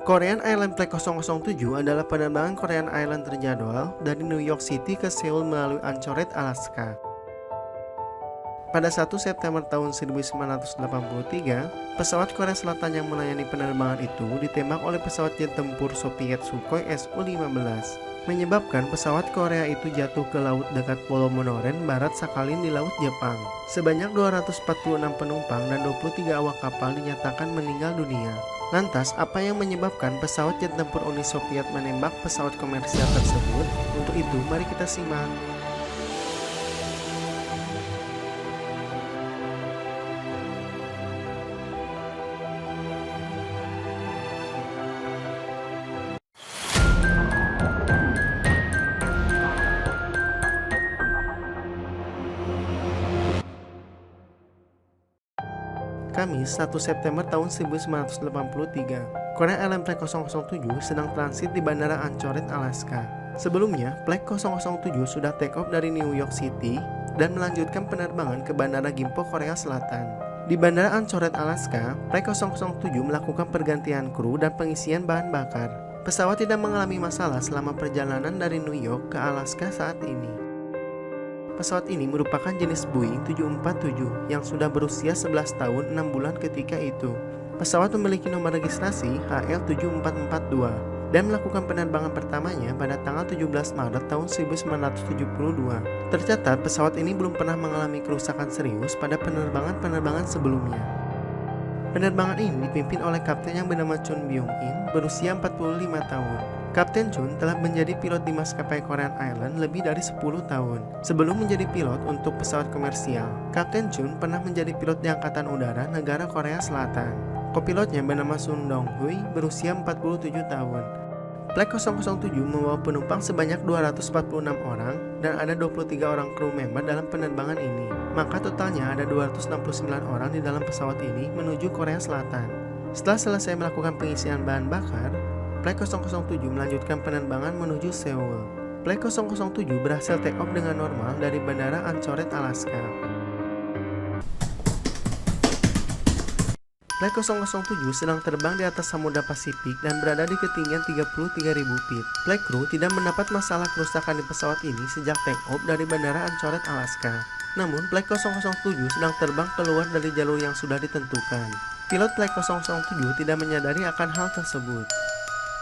Korean Airlines Flight 007 adalah penerbangan Korean Airlines terjadwal dari New York City ke Seoul melalui Anchorage, Alaska. Pada 1 September tahun 1983, pesawat Korea Selatan yang melayani penerbangan itu ditembak oleh pesawat jet tempur Soviet Sukhoi Su-15, menyebabkan pesawat Korea itu jatuh ke laut dekat Pulau Monoren, Barat Sakhalin di Laut Jepang. Sebanyak 246 penumpang dan 23 awak kapal dinyatakan meninggal dunia. Lantas, apa yang menyebabkan pesawat jet tempur Uni Soviet menembak pesawat komersial tersebut? Untuk itu, mari kita simak. Kamis 1 September tahun 1983, Korean Airlines Flight 007 sedang transit di Bandara Anchorage, Alaska. Sebelumnya, Flight 007 sudah take off dari New York City dan melanjutkan penerbangan ke Bandara Gimpo, Korea Selatan. Di Bandara Anchorage, Alaska, Flight 007 melakukan pergantian kru dan pengisian bahan bakar. Pesawat tidak mengalami masalah selama perjalanan dari New York ke Alaska saat ini. Pesawat ini merupakan jenis Boeing 747 yang sudah berusia 11 tahun 6 bulan ketika itu. Pesawat memiliki nomor registrasi HL7442 dan melakukan penerbangan pertamanya pada tanggal 17 Maret tahun 1972. Tercatat pesawat ini belum pernah mengalami kerusakan serius pada penerbangan-penerbangan sebelumnya. Penerbangan ini dipimpin oleh kapten yang bernama Chun Byung-in berusia 45 tahun. Kapten Chun telah menjadi pilot di maskapai Korean Airlines lebih dari 10 tahun. Sebelum menjadi pilot untuk pesawat komersial, Kapten Chun pernah menjadi pilot di Angkatan Udara negara Korea Selatan. Kopilotnya bernama Sun Dong-hui berusia 47 tahun. Flight 007 membawa penumpang sebanyak 246 orang dan ada 23 orang kru member dalam penerbangan ini. Maka totalnya ada 269 orang di dalam pesawat ini menuju Korea Selatan. Setelah selesai melakukan pengisian bahan bakar, Flight 007 melanjutkan penerbangan menuju Seoul. Flight 007 berhasil take off dengan normal dari Bandara Anchorage, Alaska. Flight 007 sedang terbang di atas Samudra Pasifik dan berada di ketinggian 33.000 feet. Flight crew tidak mendapat masalah kerusakan di pesawat ini sejak take off dari Bandara Anchorage, Alaska. Namun, Flight 007 sedang terbang keluar dari jalur yang sudah ditentukan. Pilot Flight 007 tidak menyadari akan hal tersebut.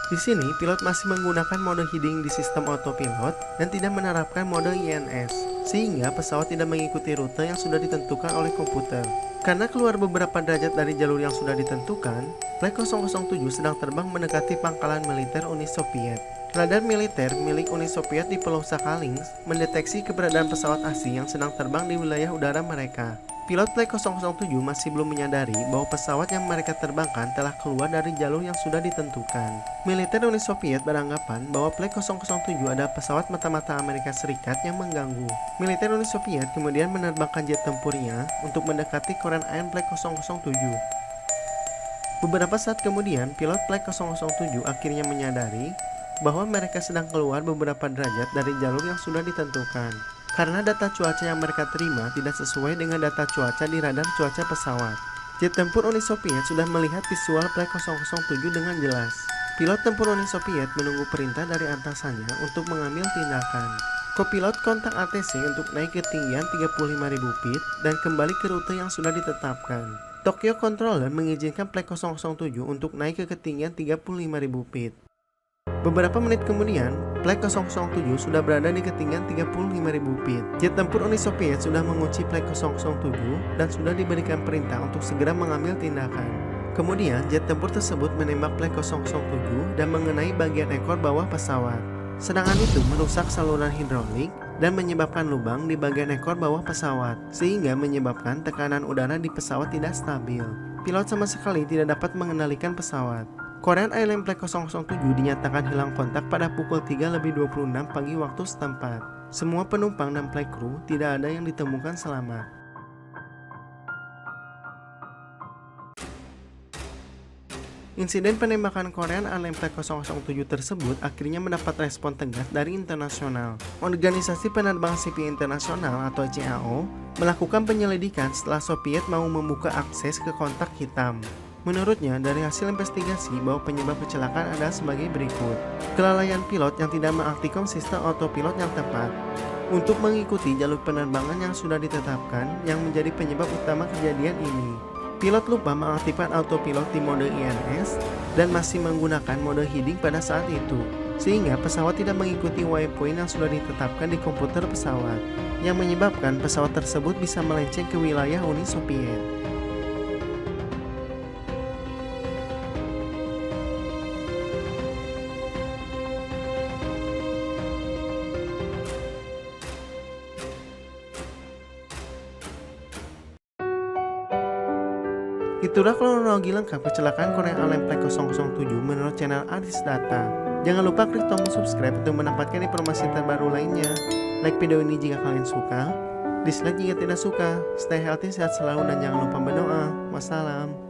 Di sini, pilot masih menggunakan mode hiding di sistem autopilot dan tidak menerapkan mode INS, sehingga pesawat tidak mengikuti rute yang sudah ditentukan oleh komputer. Karena keluar beberapa derajat dari jalur yang sudah ditentukan, Flight 007 sedang terbang mendekati pangkalan militer Uni Soviet. Radar militer milik Uni Soviet di Pulau Sakhalin mendeteksi keberadaan pesawat asing yang sedang terbang di wilayah udara mereka. Pilot Flight 007 masih belum menyadari bahwa pesawat yang mereka terbangkan telah keluar dari jalur yang sudah ditentukan. Militer Uni Soviet beranggapan bahwa Flight 007 adalah pesawat mata-mata Amerika Serikat yang mengganggu. Militer Uni Soviet kemudian menerbangkan jet tempurnya untuk mendekati Korean Airlines Flight 007. Beberapa saat kemudian, pilot Flight 007 akhirnya menyadari bahwa mereka sedang keluar beberapa derajat dari jalur yang sudah ditentukan. Karena data cuaca yang mereka terima tidak sesuai dengan data cuaca di radar cuaca pesawat. Jet tempur Uni Soviet sudah melihat visual Flight 007 dengan jelas. Pilot tempur Uni Soviet menunggu perintah dari atasannya untuk mengambil tindakan. Kopilot kontak ATC untuk naik ke ketinggian 35.000 feet dan kembali ke rute yang sudah ditetapkan. Tokyo Controller mengizinkan Flight 007 untuk naik ke ketinggian 35.000 feet. Beberapa menit kemudian, Flight 007 sudah berada di ketinggian 35.000 feet. Jet tempur Uni Soviet sudah mengunci Flight 007 dan sudah diberikan perintah untuk segera mengambil tindakan. Kemudian, jet tempur tersebut menembak Flight 007 dan mengenai bagian ekor bawah pesawat. Serangan itu merusak saluran hidrolik dan menyebabkan lubang di bagian ekor bawah pesawat, sehingga menyebabkan tekanan udara di pesawat tidak stabil. Pilot sama sekali tidak dapat mengendalikan pesawat. Korean Airlines Flight 007 dinyatakan hilang kontak pada pukul 3:26 pagi waktu setempat. Semua penumpang dan flight crew tidak ada yang ditemukan selamat. Insiden penembakan Korean Airlines Flight 007 tersebut akhirnya mendapat respon tegas dari internasional. Organisasi Penerbangan Sipil Internasional atau ICAO melakukan penyelidikan setelah Soviet mau membuka akses ke kontak hitam. Menurutnya, dari hasil investigasi bahwa penyebab kecelakaan adalah sebagai berikut. Kelalaian pilot yang tidak mengaktifkan sistem autopilot yang tepat untuk mengikuti jalur penerbangan yang sudah ditetapkan yang menjadi penyebab utama kejadian ini. Pilot lupa mengaktifkan autopilot di mode ILS dan masih menggunakan mode heading pada saat itu, sehingga pesawat tidak mengikuti waypoint yang sudah ditetapkan di komputer pesawat, yang menyebabkan pesawat tersebut bisa melenceng ke wilayah Uni Soviet. Itulah kronologi lengkap kecelakaan Korean Airlines Flight 007 menurut channel Aris Data. Jangan lupa klik tombol subscribe untuk mendapatkan informasi terbaru lainnya. Like video ini jika kalian suka, dislike jika tidak suka. Stay healthy, sehat selalu, dan jangan lupa berdoa. Wassalam.